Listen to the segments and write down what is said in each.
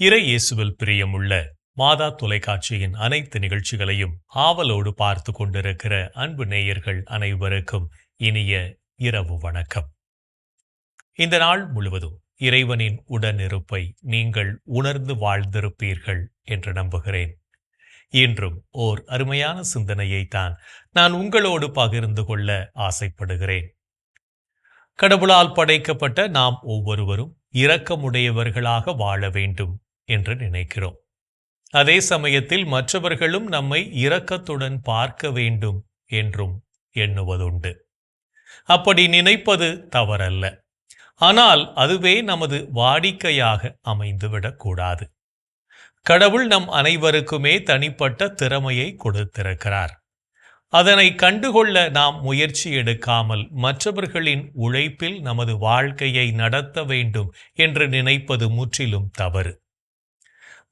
இறை இயேசுவில் பிரியமுள்ள மாதா தொலைக்காட்சியின் அனைத்து நிகழ்ச்சிகளையும் ஆவலோடு பார்த்து கொண்டிருக்கிற அன்பு நேயர்கள் அனைவருக்கும் இனிய இரவு வணக்கம். இந்த நாள் முழுவதும் இறைவனின் உடனிருப்பை நீங்கள் உணர்ந்து வாழ்ந்திருப்பீர்கள் என்று நம்புகிறேன். இன்றும் ஓர் அருமையான சிந்தனையைத்தான் நான் உங்களோடு பகிர்ந்து கொள்ள ஆசைப்படுகிறேன். கடவுளால் படைக்கப்பட்ட நாம் ஒவ்வொருவரும் இரக்கமுடையவர்களாக வாழ வேண்டும் என்று நினைக்கிறோம். அதே சமயத்தில் மற்றவர்களும் நம்மை இரக்கத்துடன் பார்க்க வேண்டும் என்றும் எண்ணுவதுண்டு. அப்படி நினைப்பது தவறல்ல. ஆனால் அதுவே நமது வாடிக்கையாக அமைந்துவிடக்கூடாது. கடவுள் நம் அனைவருக்குமே தனிப்பட்ட திறமையை கொடுத்திருக்கிறார். அதனை கண்டுகொள்ள நாம் முயற்சி எடுக்காமல் மற்றவர்களின் உழைப்பில் நமது வாழ்க்கையை நடத்த வேண்டும் என்று நினைப்பது முற்றிலும் தவறு.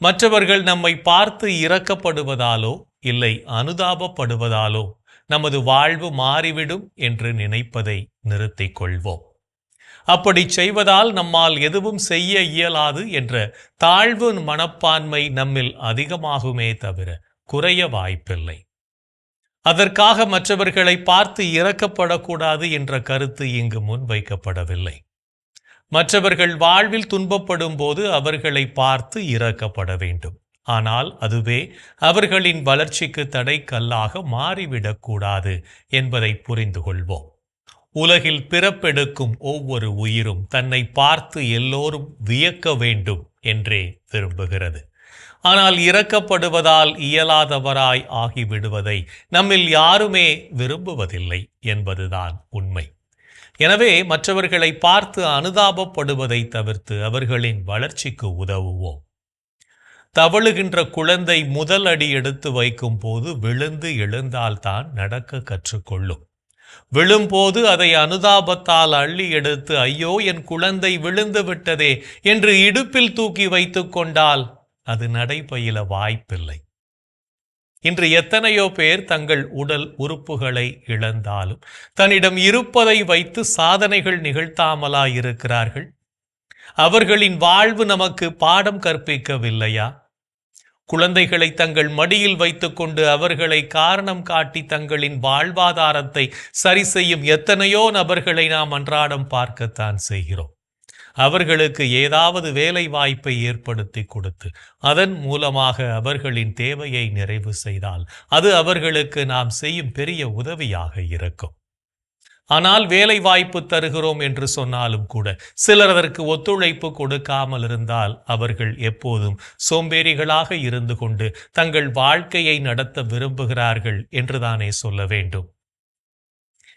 மற்றவர்கள் நம்மை பார்த்து இரக்கப்படுவதாலோ இல்லை அனுதாபப்படுவதாலோ நமது வாழ்வு மாறிவிடும் என்று நினைப்பதை நிறுத்திக் கொள்வோம். அப்படி செய்வதால் நம்மால் எதுவும் செய்ய இயலாது என்ற தாழ்வு மனப்பான்மை நம்மில் அதிகமாகுமே தவிர குறைய வாய்ப்பில்லை. அதற்காக மற்றவர்களை பார்த்து இரக்கப்படக்கூடாது என்ற கருத்து இங்கு முன்வைக்கப்படவில்லை. மற்றவர்கள் வாழ்வில் துன்பப்படும் போது அவர்களை பார்த்து இரக்கப்பட வேண்டும். ஆனால் அதுவே அவர்களின் வளர்ச்சிக்கு தடைக்கல்லாக மாறிவிடக்கூடாது என்பதை புரிந்து கொள்வோம். உலகில் பிறப்பெடுக்கும் ஒவ்வொரு உயிரும் தன்னை பார்த்து எல்லோரும் வியக்க வேண்டும் என்றே விரும்புகிறது. ஆனால் இரக்கப்படுவதால் இயலாதவராய் ஆகிவிடுவதை நம்மில் யாருமே விரும்புவதில்லை என்பதுதான் உண்மை. எனவே மற்றவர்களை பார்த்து அனுதாபப்படுவதை தவிர்த்து அவர்களின் வளர்ச்சிக்கு உதவுவோம். தவழுகின்ற குழந்தை முதல் அடி எடுத்து வைக்கும் போது விழுந்து எழுந்தால்தான் நடக்க கற்றுக்கொள்ளும். விழும்போது அதை அனுதாபத்தால் அள்ளி எடுத்து ஐயோ என் குழந்தை விழுந்து விட்டதே என்று இடுப்பில் தூக்கி வைத்து கொண்டால் அது நடைபயில வாய்ப்பில்லை. இன்று எத்தனையோ பேர் தங்கள் உடல் உறுப்புகளை இழந்தாலும் தன்னிடம் இருப்பதை வைத்து சாதனைகள் நிகழ்த்தாமலா இருக்கிறார்கள். அவர்களின் வாழ்வு நமக்கு பாடம் கற்பிக்கவில்லையா? குழந்தைகளை தங்கள் மடியில் வைத்துக்கொண்டு அவர்களை காரணம் காட்டி தங்களின் வாழ்வாதாரத்தை சரி செய்யும் எத்தனையோ நபர்களை நாம் அன்றாடம் பார்க்கத்தான் செய்கிறோம். அவர்களுக்கு ஏதாவது வேலை வாய்ப்பை ஏற்படுத்தி கொடுத்து அதன் மூலமாக அவர்களின் தேவையை நிறைவு செய்தால் அது அவர்களுக்கு நாம் செய்யும் பெரிய உதவியாக இருக்கும். ஆனால் வேலை வாய்ப்பு தருகிறோம் என்று சொன்னாலும் கூட சிலர் அதற்கு ஒத்துழைப்பு கொடுக்காமல் இருந்தால் அவர்கள் எப்போதும் சோம்பேறிகளாக இருந்து கொண்டு தங்கள் வாழ்க்கையை நடத்த விரும்புகிறார்கள் என்றுதானே சொல்ல வேண்டும்.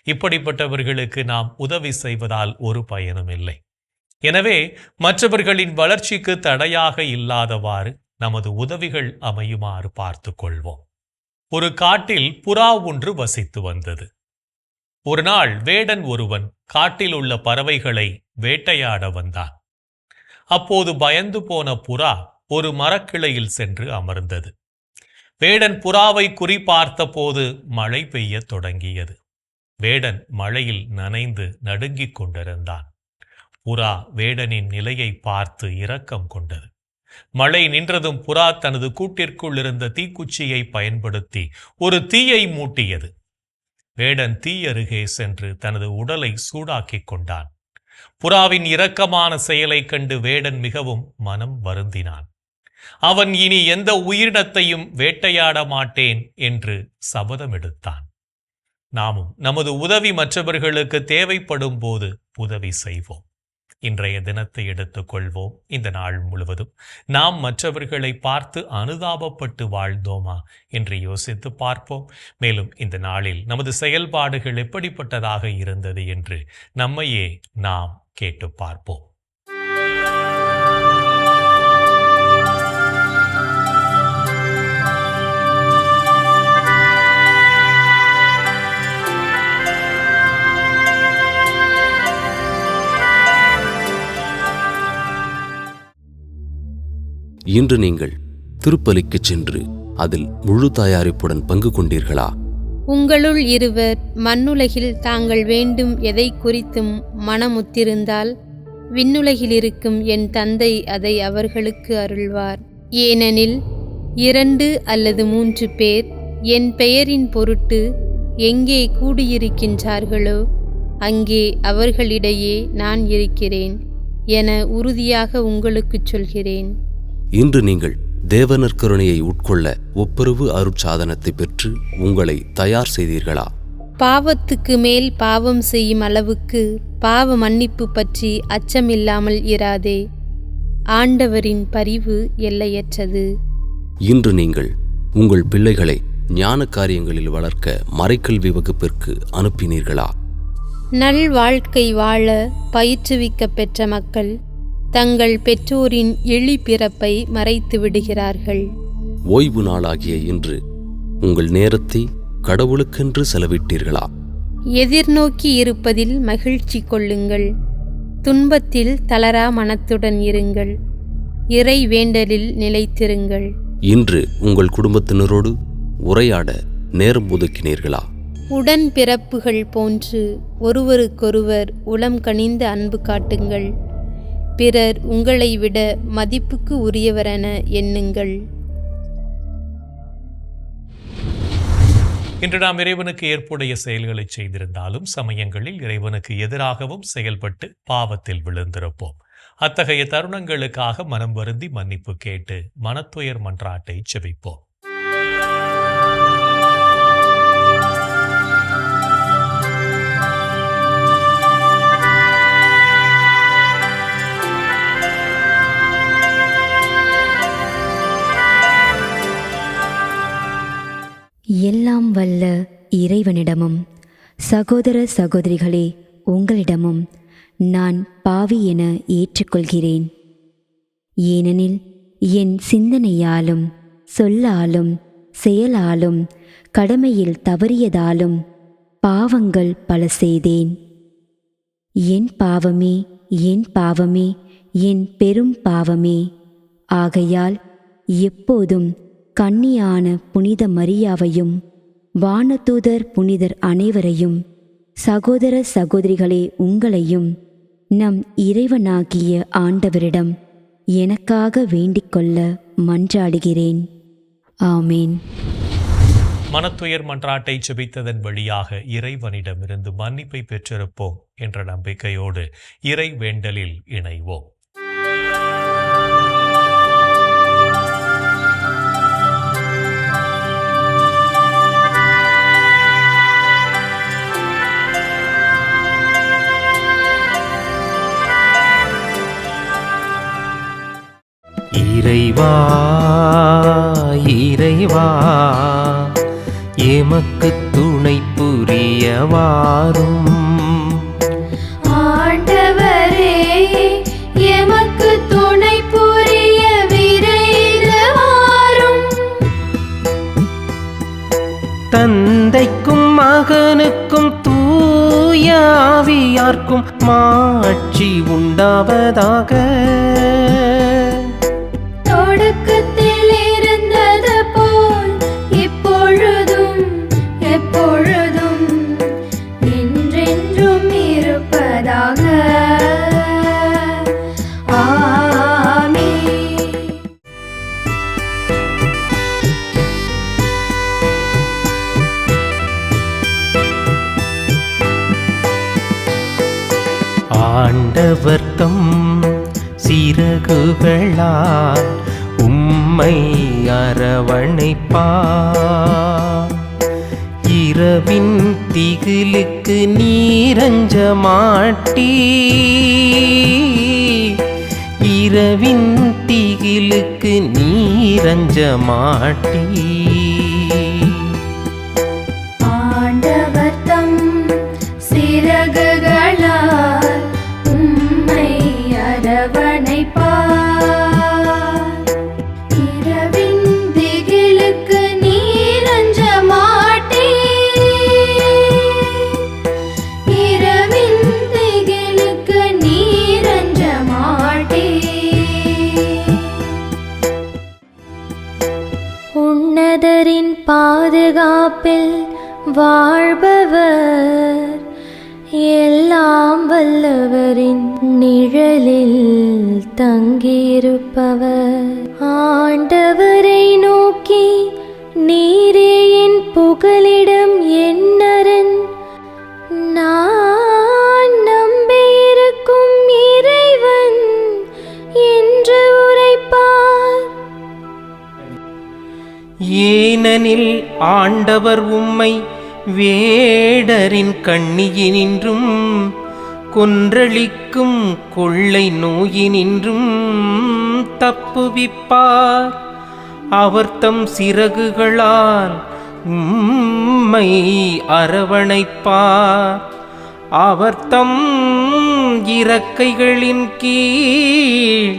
இப்படிப்பட்டவர்களுக்கு நாம் உதவி செய்வதால் ஒரு பயனும் இல்லை. எனவே மற்றவர்களின் வளர்ச்சிக்கு தடையாக இல்லாதவாறு நமது உதவிகள் அமையுமாறு பார்த்து கொள்வோம். ஒரு காட்டில் புறா ஒன்று வசித்து வந்தது. ஒரு நாள் வேடன் ஒருவன் காட்டில் உள்ள பறவைகளை வேட்டையாட வந்தான். அப்போது பயந்து போன புறா ஒரு மரக்கிளையில் சென்று அமர்ந்தது. வேடன் புறாவை குறிபார்த்த போது மழை பெய்ய தொடங்கியது. வேடன் மழையில் நனைந்து நடுங்கிக் கொண்டிருந்தான். புறா வேடனின் நிலையை பார்த்து இரக்கம் கொண்டது. மழை நின்றதும் புறா தனது கூட்டிற்குள் இருந்த தீக்குச்சியை பயன்படுத்தி ஒரு தீயை மூட்டியது. வேடன் தீ அருகே சென்று தனது உடலை சூடாக்கிக் கொண்டான். புறாவின் இரக்கமான செயலை கண்டு வேடன் மிகவும் மனம் வருந்தினான். அவன் இனி எந்த உயிரினத்தையும் வேட்டையாட மாட்டேன் என்று சபதம் எடுத்தான். நாமும் நமது உதவி மற்றவர்களுக்கு தேவைப்படும் போது உதவி செய்வோம். இன்றைய தினத்தை எடுத்துக்கொள்வோம். இந்த நாள் முழுவதும் நாம் மற்றவர்களை பார்த்து அனுதாபப்பட்டு வாழ்ந்தோமா என்று யோசித்து பார்ப்போம். மேலும் இந்த நாளில் நமது செயல்பாடுகள் எப்படிப்பட்டதாக இருந்தது என்று நம்மையே நாம் கேட்டு பார்ப்போம். இன்று நீங்கள் திருப்பலிக்குச் சென்று அதில் முழு தயாரிப்புடன் பங்கு கொண்டீர்களா? உங்களுள் இருவர் மண்ணுலகில் தாங்கள் வேண்டும் எதை குறித்தும் மனமுத்திருந்தால் விண்ணுலகிலிருக்கும் என் தந்தை அதை அவர்களுக்கு அருள்வார். ஏனெனில் 2 அல்லது 3 பேர் என் பெயரின் பொருட்டு எங்கே கூடியிருக்கின்றார்களோ அங்கே அவர்களிடையே நான் இருக்கிறேன் என உறுதியாக உங்களுக்குச் சொல்கிறேன். இன்று நீங்கள் தேவனர் கருணையை உட்கொள்ள ஒப்புரவு அருட்சாதனத்தை பெற்று உங்களை தயார் செய்தீர்களா? பாவத்துக்கு மேல் பாவம் செய்யும் அளவுக்கு பாவ மன்னிப்பு பற்றி அச்சமில்லாமல் இராதே. ஆண்டவரின் பரிவு எல்லையற்றது. இன்று நீங்கள் உங்கள் பிள்ளைகளை ஞான காரியங்களில் வளர்க்க மறைக்கல்வி வகுப்பிற்கு அனுப்பினீர்களா? நல் வாழ்க்கை வாழ பயிற்றுவிக்க பெற்ற மக்கள் தங்கள் பெற்றோரின் பிறப்பை மறைத்து விடுகிறார்கள். ஓய்வு நாளாகிய இன்று உங்கள் நேரத்தை கடவுளுக்கென்று செலவிட்டீர்களா? எதிர்நோக்கி இருப்பதில் மகிழ்ச்சி கொள்ளுங்கள். துன்பத்தில் தளரா மனத்துடன் இருங்கள். இறை வேண்டலில் நிலைத்திருங்கள். இன்று உங்கள் குடும்பத்தினரோடு உரையாட நேரம் ஒதுக்கினீர்களா? உடன் பிறப்புகள் போன்று ஒருவருக்கொருவர் உளம் கனிந்த அன்பு காட்டுங்கள். பிறர் உங்களை விட மதிப்புக்கு உரியவரென எண்ணுங்கள். இன்று நாம் இறைவனுக்கு ஏற்புடைய செயல்களை செய்திருந்தாலும் சமயங்களில் இறைவனுக்கு எதிராகவும் செயல்பட்டு பாவத்தில் விழுந்திருப்போம். அத்தகைய தருணங்களுக்காக மனம் வருந்தி மன்னிப்பு கேட்டு மனத்துயர் மன்றாட்டை செபிப்போம். எல்லாம் வல்ல இறைவனிடமும் சகோதர சகோதரிகளே உங்களிடமும் நான் பாவி என ஏற்றுக்கொள்கிறேன். ஏனெனில் என் சிந்தனையாலும் சொல்லாலும் செயலாலும் கடமையில் தவறியதாலும் பாவங்கள் பல செய்தேன். என் பாவமே, என் பாவமே, என் பெரும் பாவமே. ஆகையால் எப்போதும் கன்னியான புனித மரியாவையும் வானதூதர் புனிதர் அனைவரையும் சகோதர சகோதரிகளே உங்களையும் நம் இறைவனாகிய ஆண்டவரிடம் எனக்காக வேண்டிக்கொள்ள மன்றாடுகிறேன். ஆமேன். மனத்துயர் மன்றாட்டை செபித்ததன் வழியாக இறைவனிடமிருந்து மன்னிப்பை பெற்றிருப்போம் என்ற நம்பிக்கையோடு இறை வேண்டலில் இணைவோம். இறைவா இறைவா எமக்கு துணை புரிய வாரும். ஆண்டவரே எமக்கு துணை புரிய விரைந்து வாரும். தந்தைக்கும் மகனுக்கும் தூய ஆவியார்க்கும் மாட்சி உண்டாவதாக. தொடக்கத்தில் இருந்தது போல் இப்பொழுதும் எப்பொழுதும் என்றென்றும் இருப்பதாக. ஆமென். ஆண்டவர் தம் சிறகுகளால் உம்மை அரவணைப்பார். இரவின் திகிலுக்கு நீரஞ்ச மாட்டீ. இரவின் திகிலுக்கு நீரஞ்ச மாட்டீ. ஆண்டவர் தம் சிறகுகளால் உம்மை அரவணைப்பார். இரவின் திகிலுக்கு நீரஞ்ச மாட்டீர். இரவின் திகிலுக்கு நீரஞ்ச மாட்டீர். உன்னதரின் பாதுகாப்பில் வாழ்பவர் எல்லாம் வல்லவரின் நிழலில் தங்கியிருப்பவர். ஆண்டவரை நோக்கி, நீரே என் புகலிடம், என்னரன், நான் நம்பியிருக்கும் இறைவன் என்று உரைப்பார். ஏனெனில் ஆண்டவர் உம்மை வேடரின் கண்ணியினின்றும் கொன்றளிக்கும் கொள்ளை நோயினின்றும் தப்புவிப்பார். அவர் தம் சிறகுகளால் உம்மை அரவணைப்பார். அவர் தம் இறக்கைகளின் கீழ்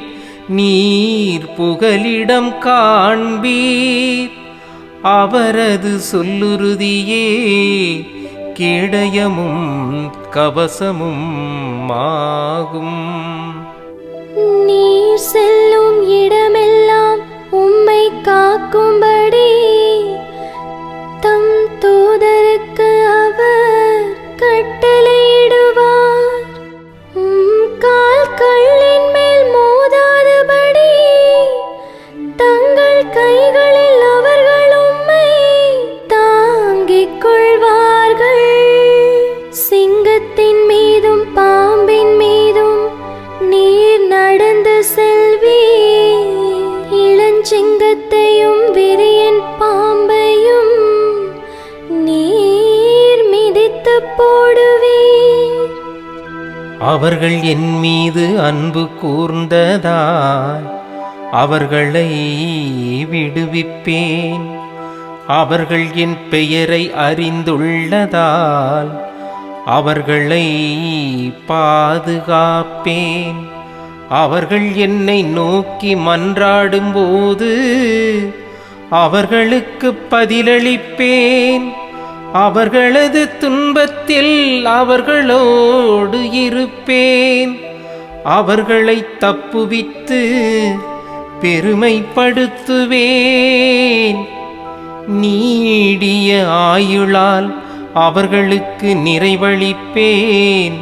நீர் புகலிடம் காண்பீர். அவரது சொல்லுறுதியே கேடயமும் கவசமும் ஆகும். நீர் செல்லும் இடமெல்லாம் உம்மை காக்கும்படி தம் தூதருக்கு அவர் கட்டளையிடுவார். கால் கல்லின் மேல் மோதாதபடி தங்கள் கைகளில் அவர்கள் உம்மை தாங்கிக் கொள்வார்கள். சிங்கத்தின் மீதும் பாம்பின் மீதும் நீர் நடந்து செல்வீர். இளஞ்சிங்கத்தையும் விரியன் பாம்பையும் நீர் மிதித்து போடுவீர். அவர்கள் என் மீது அன்பு கூர்ந்ததால் அவர்களை விடுவிப்பேன். அவர்கள் என் பெயரை அறிந்துள்ளதால் அவர்களை பாதுகாப்பேன். அவர்கள் என்னை நோக்கி மன்றாடும்போது அவர்களுக்கு பதிலளிப்பேன். அவர்களது துன்பத்தில் அவர்களோடு இருப்பேன். அவர்களை தப்புவித்து பெருமைப்படுத்துவேன். நீடிய ஆயுளால் அவர்களுக்கு நிறைவளிப்பேன்.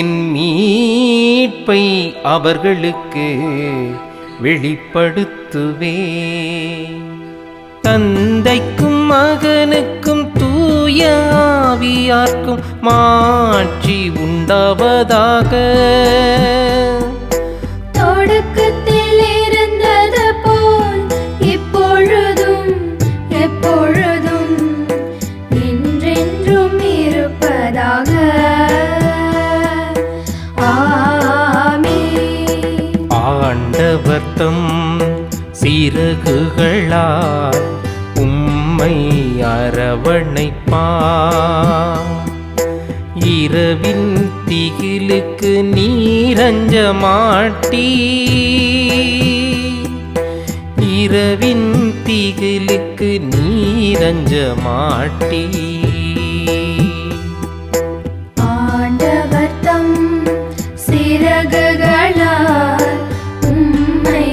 என் மீட்பை அவர்களுக்கு வெளிப்படுத்துவேன். தந்தைக்கும் மகனுக்கும் தூய ஆவியார்க்கும் மாட்சி உண்டாவதாக. தொடக்கத்தில் இருந்தது போல் இப்பொழுதும் எப்பொழுதும் என்றென்றும் இருப்பதாக. ஆமென். ஆண்டவர் தம் சிறகுகளால் உம்மை அரவணைப்பார். இரவின் திகிலுக்கு நீரஞ்ச மாட்டீர். இரவின் திகிலுக்கு நீரஞ்ச மாட்டீர். ஆண்டவர் தம் சிறகுகளால் உம்மை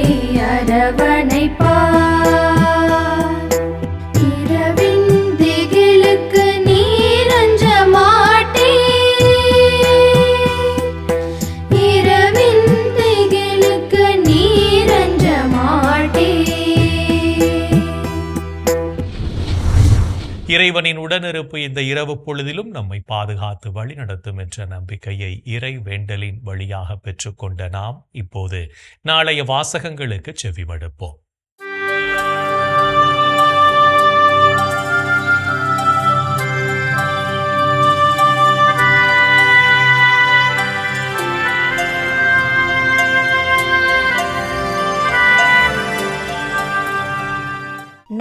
அரவணைப்பார். இரவின் திகிலுக்கு நீர் அஞ்ச மாட்டீர். இரவின் திகிலுக்கு நீர் அஞ்ச மாட்டீர். இறைவனின் உடனிருப்பு இந்த இரவு பொழுதிலும் நம்மை பாதுகாத்து வழிநடத்தும் என்ற நம்பிக்கையை இறை வேண்டலின் வழியாக பெற்றுக்கொண்ட நாம் இப்போது நாளைய வாசகங்களுக்கு செவிமடுப்போம்.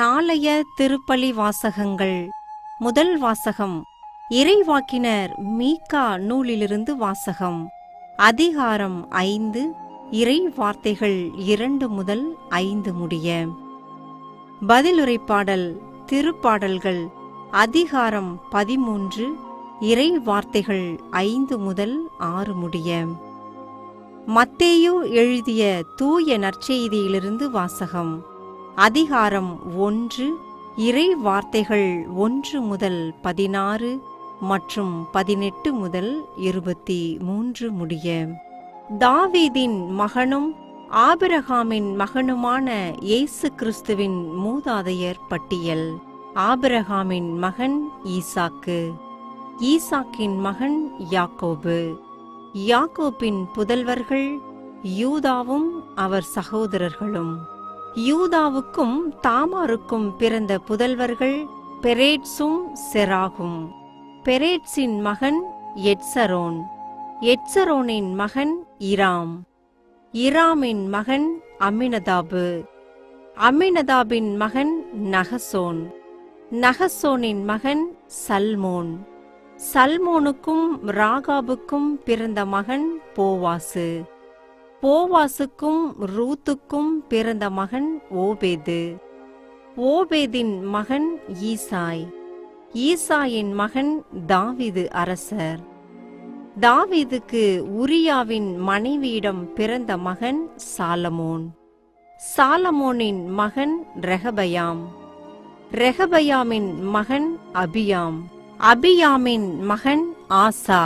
நாளைய திருப்பலி வாசகங்கள். முதல் வாசகம் இறைவாக்கினர் மீகா நூலிலிருந்து வாசகம். அதிகாரம் 5, இறை வார்த்தைகள் 2 முதல் 5 முடிய. பதிலுரைப்பாடல் திருப்பாடல்கள் அதிகாரம் 13, இறை வார்த்தைகள் 5 முதல் 6 முடிய. மத்தேயு எழுதிய தூய நற்செய்தியிலிருந்து வாசகம். அதிகாரம் 1, இறை வார்த்தைகள் 1 முதல் 16, மற்றும் 18 முதல் 23 முடிய. தாவீதின் மகனும் ஆபிரகாமின் மகனுமான இயேசு கிறிஸ்துவின் மூதாதையர் பட்டியல். ஆபிரகாமின் மகன் ஈசாக்கு, ஈசாக்கின் மகன் யாக்கோபு, யாக்கோபின் புதல்வர்கள் யூதாவும் அவர் சகோதரர்களும். யூதாவுக்கும் தாமாருக்கும் பிறந்த புதல்வர்கள் பெரேட்சும் செராகும். பெரேட்சின் மகன் எட்சரோன், எட்சரோனின் மகன் இராம், இராமின் மகன் அம்மினதாபு, அம்மினதாபின் மகன் நகசோன், நகசோனின் மகன் சல்மோன், சல்மோனுக்கும் ராகாபுக்கும் பிறந்த மகன் போவாசு, போவாசுக்கும் ரூத்துக்கும் பிறந்த மகன் ஓபேது, ஓபேதின் மகன் ஈசாய், ஈசாயின் மகன் தாவீது அரசர். தாவீதுக்கு உரியாவின் மனைவியிடம் பிறந்த மகன் சாலமோன், சாலமோனின் மகன் ரெகபயாம், ரெகபயாமின் மகன் அபியாம், அபியாமின் மகன் ஆசா,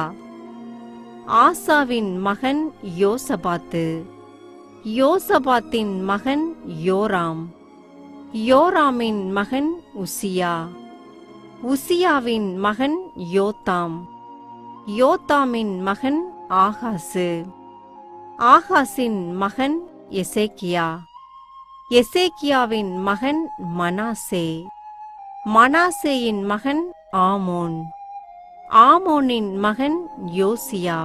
ஆசாவின் மகன் யோசபாத்து, யோசபாத்தின் மகன் யோராம், யோராமின் மகன் உசியா, உசியாவின் மகன் யோத்தாம், யோத்தாமின் மகன் ஆகாசு, ஆகாசின் மகன் எசேக்கியா, எசேக்கியாவின் மகன் மனாசே, மனாசேயின் மகன் ஆமோன், ஆமோனின் மகன் யோசியா,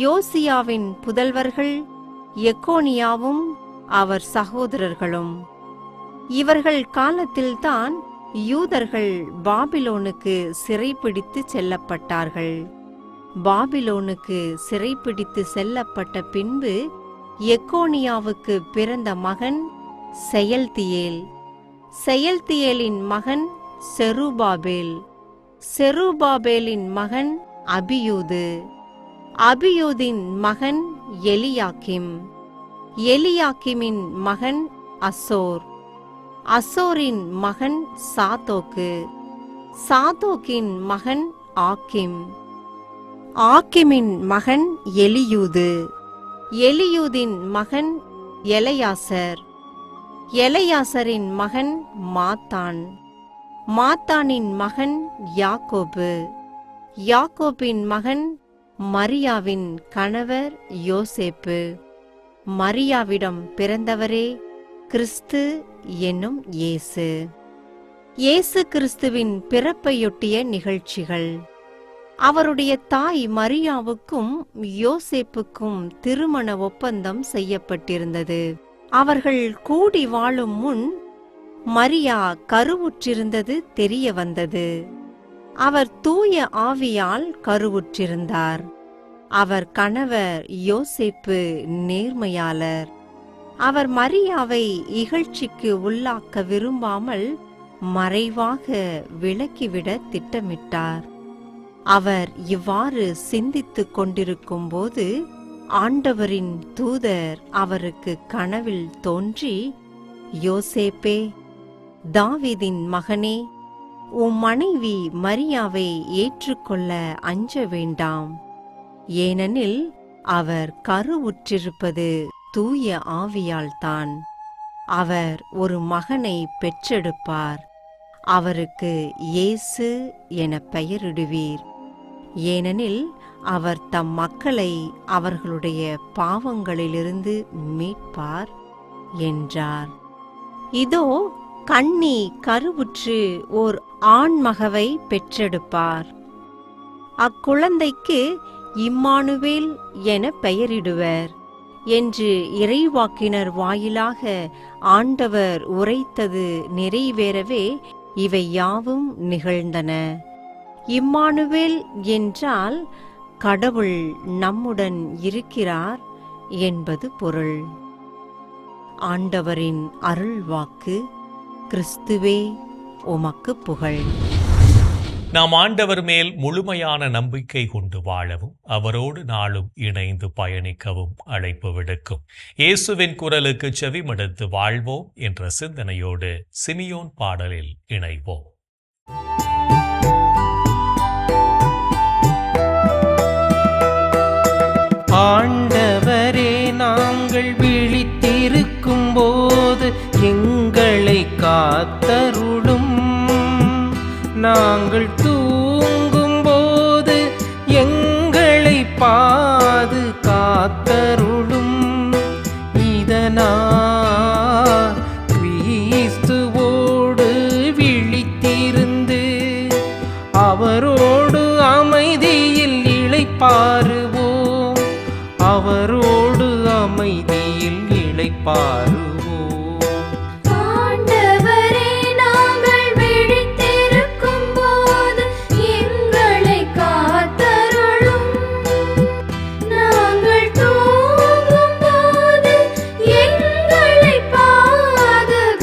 யோசியாவின் புதல்வர்கள் எக்கோனியாவும் அவர் சகோதரர்களும். இவர்கள் காலத்தில்தான் யூதர்கள் பாபிலோனுக்கு சிறைப்பிடித்து செல்லப்பட்டார்கள். பாபிலோனுக்கு சிறைப்பிடித்து செல்லப்பட்ட பின்பு எக்கோனியாவுக்கு பிறந்த மகன் செயல்தியேல், செயல்தியேலின் மகன் செருபாபேல், செருபாபேலின் மகன் அபியூது, அபியூதின் மகன் எலியாக்கிம், எலியாக்கிமின் மகன் அசோர், அசோரின் மகன் சாதோக்கு, சாதோக்கின் மகன் ஆக்கிம், ஆக்கிமின் மகன் எலியூது, எலியூதின் மகன் எலையாசர், எலையாசரின் மகன் மாத்தான், மாத்தானின் மகன் யாக்கோபு, யாக்கோபின் மகன் மரியாவின் கணவர் யோசேப்பு. மரியாவிடம் பிறந்தவரே கிறிஸ்து என்னும் இயேசு. இயேசு கிறிஸ்துவின் பிறப்பையொட்டிய நிகழ்ச்சிகள். அவருடைய தாய் மரியாவுக்கும் யோசேப்புக்கும் திருமண ஒப்பந்தம் செய்யப்பட்டிருந்தது. அவர்கள் கூடி வாழும் முன் மரியா கருவுற்றிருந்தது தெரிய வந்தது. அவர் தூய ஆவியால் கருவுற்றிருந்தார். அவர் கணவர் யோசேப்பு நேர்மையாளர். அவர் மரியாவை இகழ்ச்சிக்கு உள்ளாக்க விரும்பாமல் மறைவாக விலக்கிவிட திட்டமிட்டார். அவர் இவ்வாறு சிந்தித்துக் கொண்டிருக்கும்போது ஆண்டவரின் தூதர் அவருக்கு கனவில் தோன்றி, யோசேப்பே, தாவீதின் மகனே, உம் மனைவி மரியாவை ஏற்றுக்கொள்ள அஞ்ச வேண்டாம். ஏனெனில் அவர் கருவுற்றிருப்பது தூய ஆவியால்தான். அவர் ஒரு மகனை பெற்றெடுப்பார். அவருக்கு இயேசு என பெயரிடுவீர். ஏனெனில் அவர் தம் மக்களை அவர்களுடைய பாவங்களிலிருந்து மீட்பார் என்றார். இதோ கன்னி கருவுற்று ஓர் ஆண்மகவை பெற்றெடுப்பார். அக்குழந்தைக்கு இம்மானுவேல் என பெயரிடுவர் என்று இறைவாக்கினர் வாயிலாக ஆண்டவர் உரைத்தது நிறைவேறவே இவை யாவும் நிகழ்ந்தன. இம்மானுவேல் என்றால் கடவுள் நம்முடன் இருக்கிறார் என்பது பொருள். ஆண்டவரின் அருள்வாக்கு. கிறிஸ்துவே உமக்கு புகழ். நாம் ஆண்டவர் மேல் முழுமையான நம்பிக்கை கொண்டு வாழவும் அவரோடு நாளும் இணைந்து பயணிக்கவும் அழைப்பு விடுக்கும் இயேசுவின் குரலுக்கு செவிமடுத்து வாழ்வோம் என்ற சிந்தனையோடு சிமியோன் பாடலில் இணைவோம். ஆண்டவரே, நாங்கள் விழித்திருக்கும் போது எங்களை காத்தருளும். நாங்கள் தூங்கும் போது எங்களை பாதுகாத்தருளும். இதனால் கிறிஸ்துவோடு விழித்திருந்து அவரோடு அமைதியில் இளைப்பாறுவோம். அவரோடு அமைதியில் இளைப்பாறுவோம். ஆண்டவரே, நாங்கள் விழித்திருக்கும் போது எங்களை காத்தருளும். நாங்கள் தூங்கும் போது எங்களை பாதுகாத்தருளும்.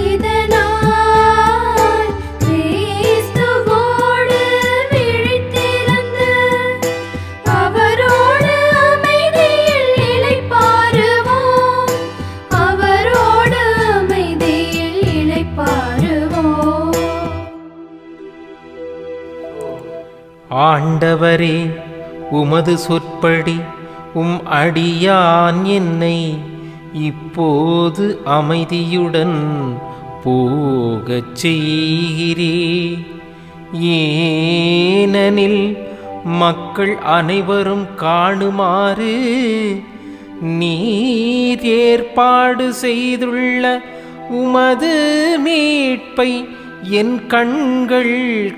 இதனால் கிறிஸ்துவோடு விழித்திருந்து அவரோடு அமைதியில் இளைப்பாறுவோம். அவரோடு அமைதியில் இளைப்பாறுவோம். ஆண்டவரே, உமது சொற்படி அடியான் என்னை இப்போது அமைதியுடன் போகச் செய்கிறே. ஏனெனில் மக்கள் அனைவரும் காணுமாறு நீர் ஏற்பாடு செய்துள்ள உமது மீட்பை என் கண்கள்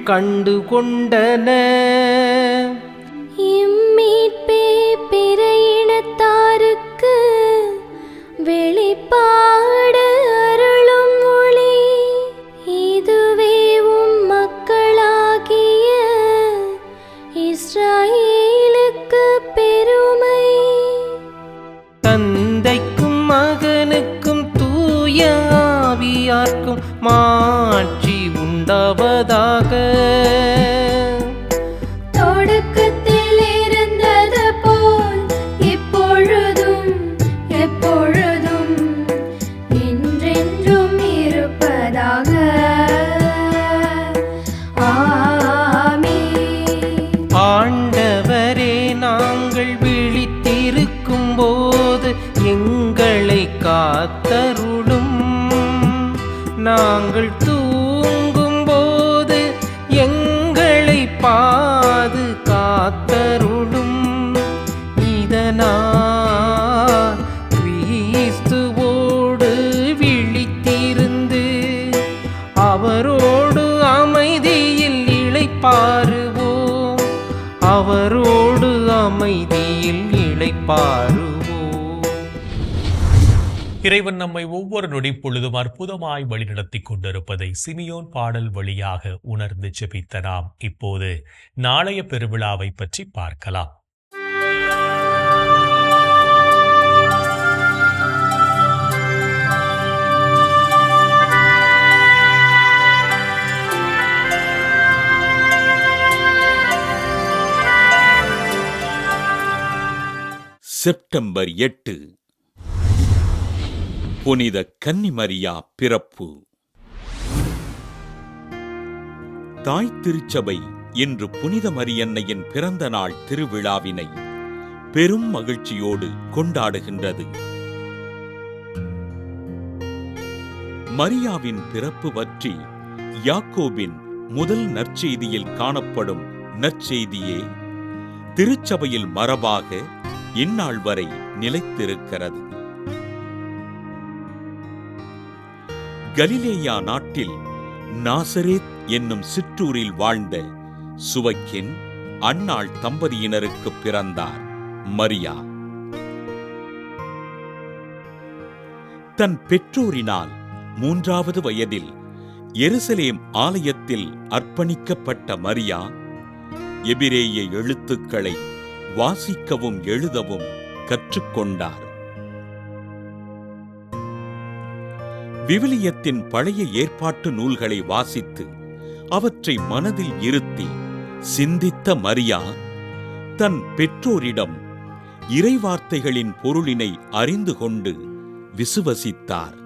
கண்டு கொண்டன. இம்மீட்பே பிற இனத்தாருக்கு வெளிப்பாடு அருளும் ஒளி. இதுவே உம் மக்களாகிய இஸ்ராயேலுக்கு பெருமை. தந்தைக்கும் மகனுக்கும் தூய ஆவியார்க்கும் மாட்சி உண்டாவதாக. தொடக்கத்தில் இருந்தது போல் இப்பொழுதும் எப்பொழுதும் என்றென்றும் இருப்பதாக. ஆமென். ஆண்டவரே, நாங்கள் விழித்திருக்கும் போது எங்களை காத்தருளும். நாங்கள் தூங்கும் போது எங்களை பாதுகாத்தருளும். இதனால் கிறிஸ்துவோடு விழித்திருந்து அவரோடு அமைதியில் இளைப்பாறுவோம். அவரோடு அமைதியில் இளைப்பாறுவோம். இறைவன் நம்மை ஒவ்வொரு நொடி பொழுதும் அற்புதமாய் வழிநடத்திக் கொண்டிருப்பதை சிமியோன் பாடல் வழியாக உணர்ந்து ஜெபித்த நாம் இப்போது நாளைய பெருவிழாவை பற்றி பார்க்கலாம். செப்டம்பர் 8 புனித கன்னிமரியா பிறப்பு. தாய் திருச்சபை இன்று புனித மரியன்னையின் பிறந்த நாள் திருவிழாவினை பெரும் மகிழ்ச்சியோடு கொண்டாடுகின்றது. மரியாவின் பிறப்பு பற்றி யாக்கோபின் முதல் நற்செய்தியில் காணப்படும் நற்செய்தியே திருச்சபையில் மரபாக இந்நாள் வரை நிலைத்திருக்கிறது. கலிலேயா நாட்டில் நாசரேத் என்னும் சிற்றூரில் வாழ்ந்த சுவக்கின் அன்னாள் தம்பதியினருக்கு பிறந்தார் மரியா. தன் பெற்றோரினால் 3வது வயதில் எருசலேம் ஆலயத்தில் அர்ப்பணிக்கப்பட்ட மரியா எபிரேய எழுத்துக்களை வாசிக்கவும் எழுதவும் கற்றுக்கொண்டார். விவிலியத்தின் பழைய ஏற்பாட்டு நூல்களை வாசித்து அவற்றை மனதில் இருத்தி சிந்தித்த மரியா தன் பெற்றோரிடம் இறைவார்த்தைகளின் பொருளினை அறிந்து கொண்டு விசுவசித்தார்.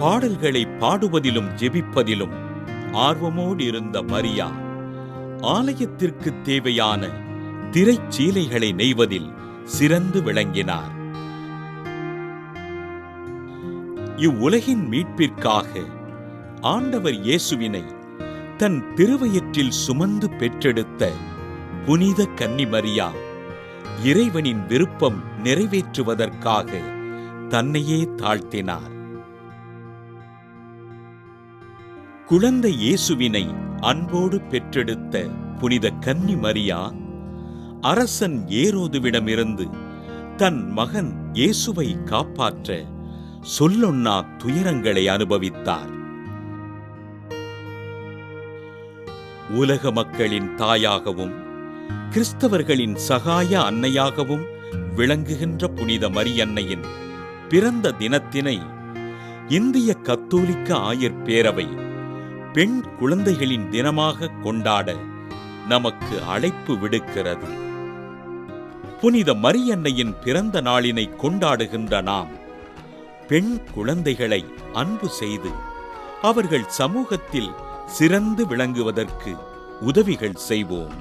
பாடல்களை பாடுவதிலும் ஜெபிப்பதிலும் ஆர்வமோடு இருந்த மரியா ஆலயத்திற்கு தேவையான திரைச்சீலைகளை நெய்வதில் சிறந்து விளங்கினார். இவ்வுலகின் மீட்பிற்காக ஆண்டவர் இயேசுவினை தன் திருவயிற்றில் சுமந்து பெற்றெடுத்த புனித கன்னிமரியா இறைவனின் விருப்பம் நிறைவேற்றுவதற்காக தன்னையே தாழ்த்தினார். குழந்தை இயேசுவினை அன்போடு பெற்றெடுத்த புனித கன்னிமரியா அரசன் ஏரோதுவிடமிருந்து தன் மகன் இயேசுவை காப்பாற்ற சொல்லொண்ணா துயரங்களை அனுபவித்தார். உலக மக்களின் தாயாகவும் கிறிஸ்தவர்களின் சகாய அன்னையாகவும் விளங்குகின்ற புனித மரியன்னையின் பிறந்த தினத்தினை இந்திய கத்தோலிக்க ஆயர் பேரவை பெண் குழந்தைகளின் தினமாக கொண்டாட நமக்கு அழைப்பு விடுக்கிறது. புனித மரியன்னையின் பிறந்த நாளினை கொண்டாடுகின்ற நாம் பெண் குழந்தைகளை அன்பு செய்து அவர்கள் சமூகத்தில் சிறந்து விளங்குவதற்கு உதவிகள் செய்வோம்.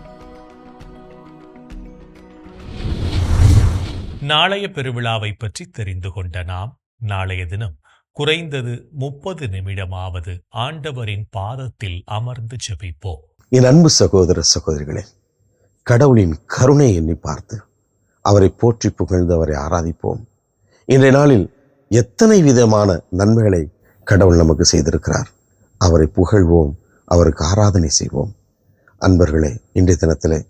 நாளைய பெருவிழாவை பற்றி தெரிந்து கொண்ட நாம் நாளைய தினம் குறைந்தது 30 நிமிடமாவது ஆண்டவரின் பாதத்தில் அமர்ந்து ஜெபிப்போம். என் அன்பு சகோதர சகோதரிகளே, கடவுளின் கருணை எண்ணி பார்த்து அவரை போற்றி புகழ்ந்து அவரை ஆராதிப்போம். இன்றைய நாளில் எத்தனை விதமான நன்மைகளை கடவுள் நமக்கு செய்திருக்கிறார். அவரை புகழ்வோம், அவருக்கு ஆராதனை செய்வோம். அன்பர்களே, இன்றைய தினத்திலே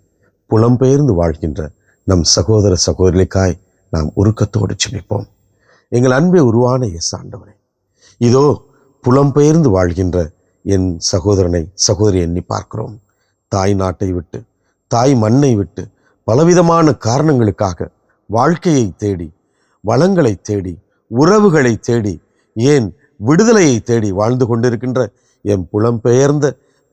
புலம்பெயர்ந்து வாழ்கின்ற நம் சகோதர சகோதரிகளுக்காய் நாம் உருக்கத்தோடு ஜெபிப்போம். எங்கள் அன்பே உருவான இயேசு ஆண்டவரே, இதோ புலம்பெயர்ந்து வாழ்கின்ற என் சகோதரனை சகோதரி எண்ணி பார்க்கிறோம். தாய் நாட்டை விட்டு, தாய் மண்ணை விட்டு பலவிதமான காரணங்களுக்காக வாழ்க்கையை தேடி, வளங்களை தேடி, உறவுகளை தேடி, ஏன் விடுதலையை தேடி வாழ்ந்து கொண்டிருக்கின்ற எம் புலம்பெயர்ந்த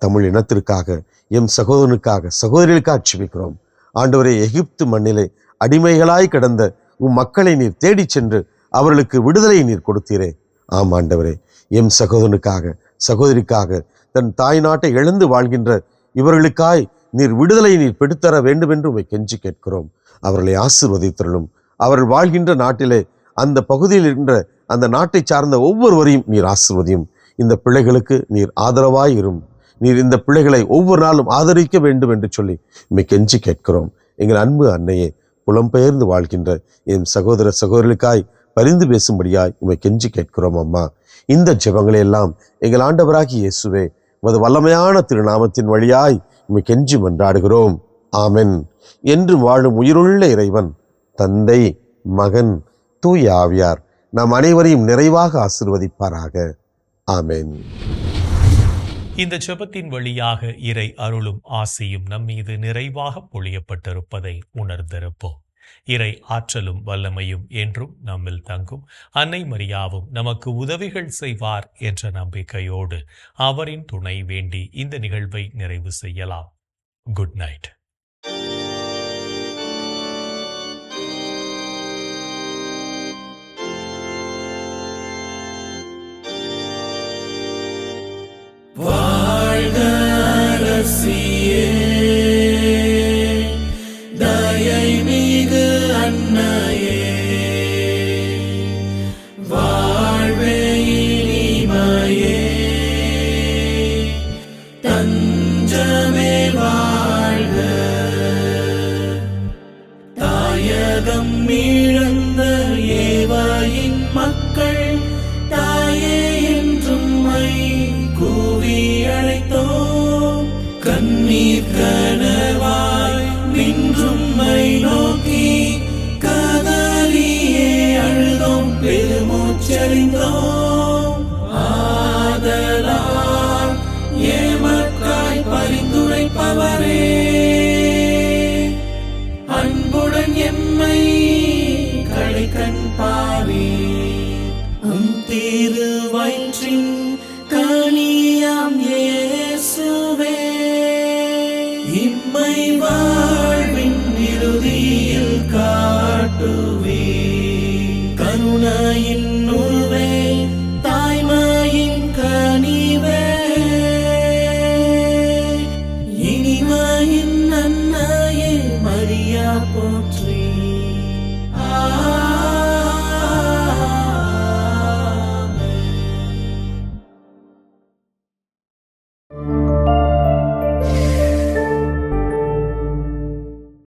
தமிழ் இனத்திற்காக, எம் சகோதரனுக்காக, சகோதரிகளுக்காக ஜெபிக்கிறோம். ஆண்டவரே, எகிப்து மண்ணிலே அடிமைகளாய் கிடந்த உம் மக்களை நீர் தேடி சென்று அவர்களுக்கு விடுதலையை நீர் கொடுத்தீரே. ஆம் ஆண்டவரே, எம் சகோதரனுக்காக, சகோதரிக்காக, தன் தாய் நாட்டை இழந்து வாழ்கின்ற இவர்களுக்காய் நீர் விடுதலையை நீர் பெற்றுத்தர வேண்டும் என்று உம்மை கெஞ்சி கேட்கிறோம். அவர்களை ஆசீர்வதித்தருளும். அவர்கள் வாழ்கின்ற நாட்டிலே, அந்த பகுதியில் இருக்கின்ற அந்த நாட்டை சார்ந்த ஒவ்வொருவரையும் நீர் ஆசீர்வதியும். இந்த பிள்ளைகளுக்கு நீர் ஆதரவாய் இரும். நீர் இந்த பிள்ளைகளை ஒவ்வொரு நாளும் ஆதரிக்க வேண்டும் என்று சொல்லி உம்மை கெஞ்சி கேட்கிறோம். எங்கள் அன்பு அன்னையே, புலம்பெயர்ந்து வாழ்கின்ற என் சகோதர சகோதரிகளுக்காய் பரிந்து பேசும்படியாய் உம்மை கெஞ்சி கேட்கிறோம். அம்மா, இந்த ஜெபங்களை எல்லாம் எங்கள் ஆண்டவராகிய இயேசுவே உமது வல்லமையான திருநாமத்தின் வழியாய் உம்மை கெஞ்சி மன்றாடுகிறோம். ஆமென். என்று வாழும் உயிருள்ள இறைவன், தந்தை, மகன், தூய ஆவியார் நாம் அனைவரையும் நிறைவாக ஆசீர்வதிப்பாராக. ஆமென். இந்த ஜெபத்தின் வழியாக இறை அருளும் ஆசியும் நம்மீது நிறைவாக பொழியப்பட்டிருப்பதை உணர்ந்திருப்போம். இறை ஆற்றலும் வல்லமையும் என்றும் நம்மில் தங்கும். அன்னை மரியாவும் நமக்கு உதவிகள் செய்வார் என்ற நம்பிக்கையோடு அவரின் துணை வேண்டி இந்த நிகழ்வை நிறைவு செய்யலாம். Good night. வாழ்க அரசியே, தயை மிகு அன்னையே, வாழ்வே இனிமையே, தஞ்சமே வாழ்க. தாயகம் இழந்த ஏவாயின் மக்கள் தாயே என்றும் கூவி அழைத்தோம். கண்ணீர் கனவாய் நின்றும்மை நோக்கி கதறியே அழுதோம், பெருமூச்சறிந்தோம். ஆதலால் ஏமக்காய் பரிந்துரைப்பவரே, அன்புடன் எம்மை கடைக்கண் பாரே. திருவயிற்றின் கனியாம்